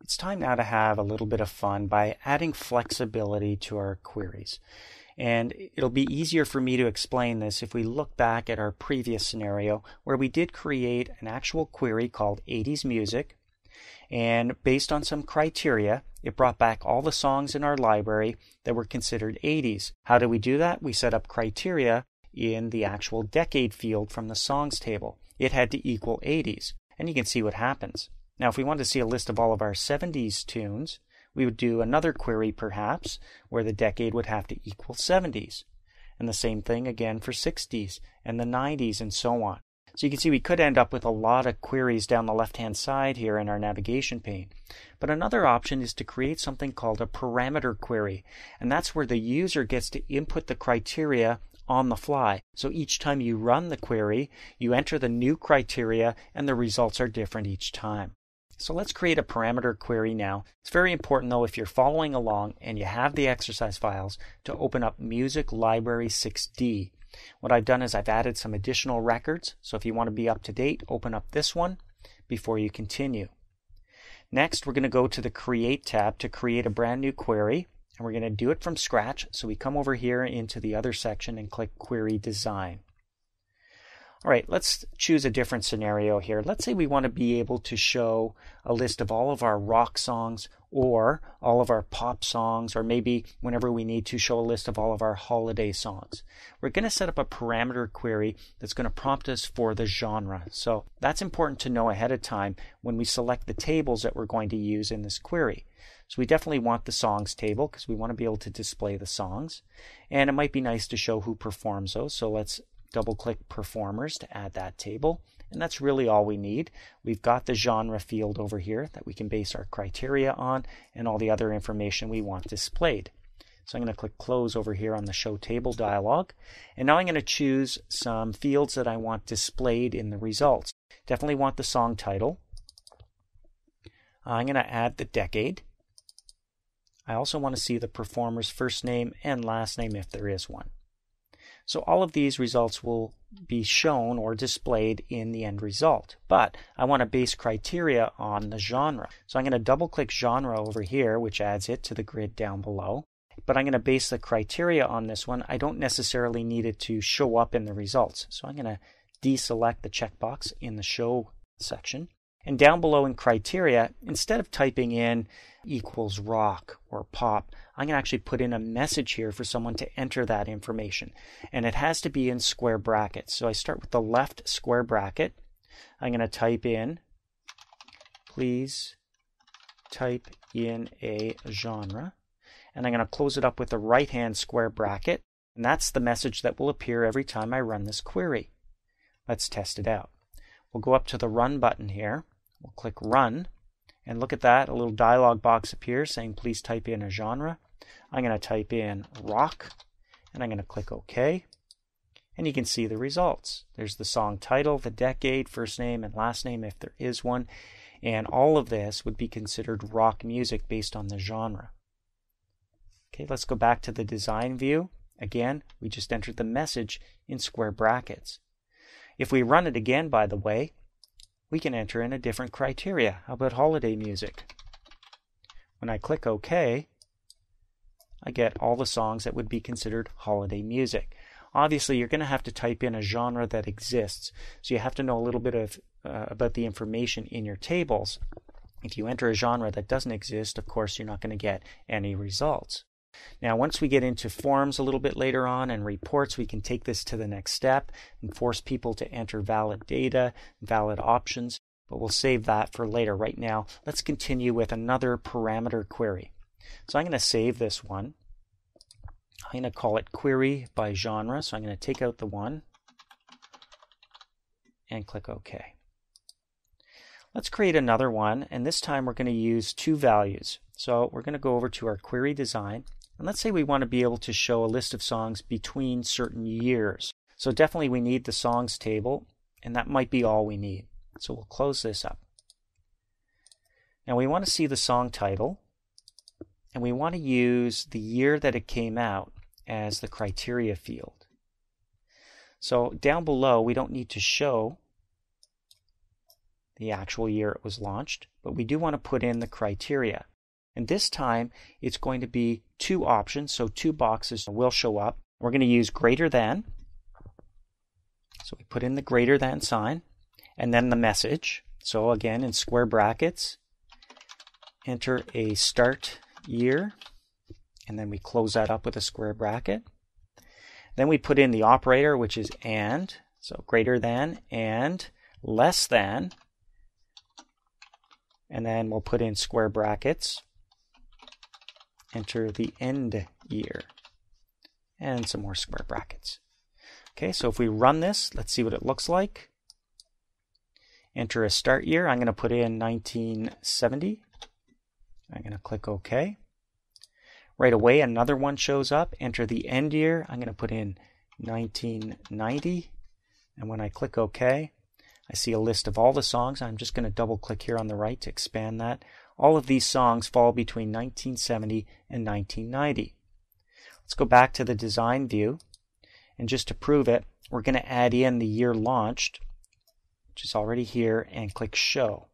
It's time now to have a little bit of fun by adding flexibility to our queries. And it'll be easier for me to explain this if we look back at our previous scenario where we did create an actual query called 80s music. And based on some criteria, it brought back all the songs in our library that were considered 80s. How do we do that? We set up criteria in the actual decade field from the songs table. It had to equal 80s. And you can see what happens. Now, if we wanted to see a list of all of our 70s tunes, we would do another query perhaps where the decade would have to equal 70s. And the same thing again for 60s and the 90s and so on. So you can see we could end up with a lot of queries down the left-hand side here in our navigation pane. But another option is to create something called a parameter query. And that's where the user gets to input the criteria on the fly. So each time you run the query, you enter the new criteria and the results are different each time. So let's create a parameter query now. It's very important though if you're following along and you have the exercise files to open up Music Library 6D. What I've done is I've added some additional records. So if you want to be up to date, open up this one before you continue. Next, we're going to go to the Create tab to create a brand new query. And we're going to do it from scratch. So we come over here into the other section and click Query Design. All right, let's choose a different scenario here. Let's say we want to be able to show a list of all of our rock songs or all of our pop songs, or maybe whenever we need to show a list of all of our holiday songs. We're going to set up a parameter query that's going to prompt us for the genre. So that's important to know ahead of time when we select the tables that we're going to use in this query. So we definitely want the songs table because we want to be able to display the songs. And it might be nice to show who performs those. So let's double-click Performers to add that table. And that's really all we need. We've got the genre field over here that we can base our criteria on and all the other information we want displayed. So I'm going to click Close over here on the Show Table dialog. And now I'm going to choose some fields that I want displayed in the results. Definitely want the song title. I'm going to add the decade. I also want to see the performer's first name and last name if there is one. So all of these results will be shown or displayed in the end result. But I want to base criteria on the genre. So I'm going to double click genre over here, which adds it to the grid down below. But I'm going to base the criteria on this one. I don't necessarily need it to show up in the results. So I'm going to deselect the checkbox in the show section. And down below in criteria, instead of typing in equals rock or pop, I'm going to actually put in a message here for someone to enter that information. And it has to be in square brackets. So I start with the left square bracket. I'm going to type in, please type in a genre. And I'm going to close it up with the right-hand square bracket. And that's the message that will appear every time I run this query. Let's test it out. We'll go up to the Run button here. We'll click Run, and look at that. A little dialog box appears saying please type in a genre. I'm going to type in rock, and I'm going to click OK. And you can see the results. There's the song title, the decade, first name, and last name if there is one. And all of this would be considered rock music based on the genre. Okay, let's go back to the design view. Again, we just entered the message in square brackets. If we run it again, by the way, we can enter in a different criteria. How about holiday music? When I click OK, I get all the songs that would be considered holiday music. Obviously, you're going to have to type in a genre that exists, so you have to know a little bit of about the information in your tables. If you enter a genre that doesn't exist, of course, you're not going to get any results. Now, once we get into forms a little bit later on and reports, we can take this to the next step and force people to enter valid data, valid options, but we'll save that for later. Right now, let's continue with another parameter query. So I'm going to save this one. I'm going to call it Query by Genre. So I'm going to take out the one and click OK. Let's create another one, and this time we're going to use two values. So we're going to go over to our query design. And let's say we want to be able to show a list of songs between certain years. So definitely we need the songs table, and that might be all we need. So we'll close this up. Now we want to see the song title, and we want to use the year that it came out as the criteria field. So down below, we don't need to show the actual year it was launched, but we do want to put in the criteria. And this time it's going to be two options, so two boxes will show up. We're going to use greater than. So we put in the greater than sign and then the message. So again, in square brackets, enter a start year, and then we close that up with a square bracket. Then we put in the operator, which is and, so greater than and less than, and then we'll put in square brackets, enter the end year, and some more square brackets. Okay, so if we run this, let's see what it looks like. Enter a start year. I'm going to put in 1970. I'm going to click OK. Right away, another one shows up. Enter the end year. I'm going to put in 1990. And when I click OK, I see a list of all the songs. I'm just going to double click here on the right to expand that. All of these songs fall between 1970 and 1990. Let's go back to the design view. And just to prove it, we're going to add in the year launched, which is already here, and click Show.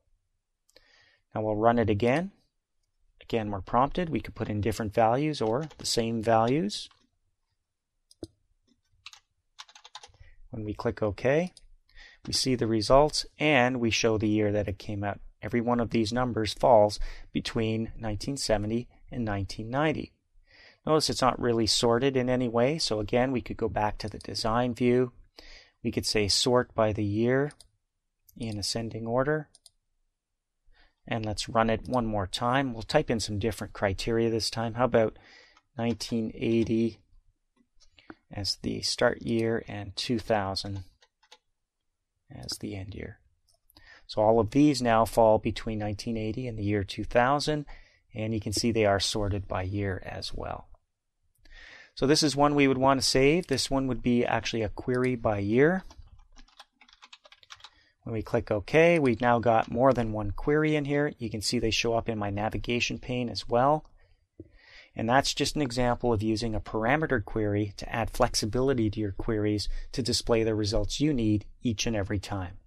Now we'll run it again. Again, we're prompted. We could put in different values or the same values. When we click OK, we see the results and we show the year that it came out. Every one of these numbers falls between 1970 and 1990. Notice it's not really sorted in any way, so again, we could go back to the design view. We could say sort by the year in ascending order. And let's run it one more time. We'll type in some different criteria this time. How about 1980 as the start year and 2000 as the end year. So all of these now fall between 1980 and the year 2000, and you can see they are sorted by year as well. So this is one we would want to save. This one would be actually a query by year. When we click OK, we've now got more than one query in here. You can see they show up in my navigation pane as well. And that's just an example of using a parameter query to add flexibility to your queries to display the results you need each and every time.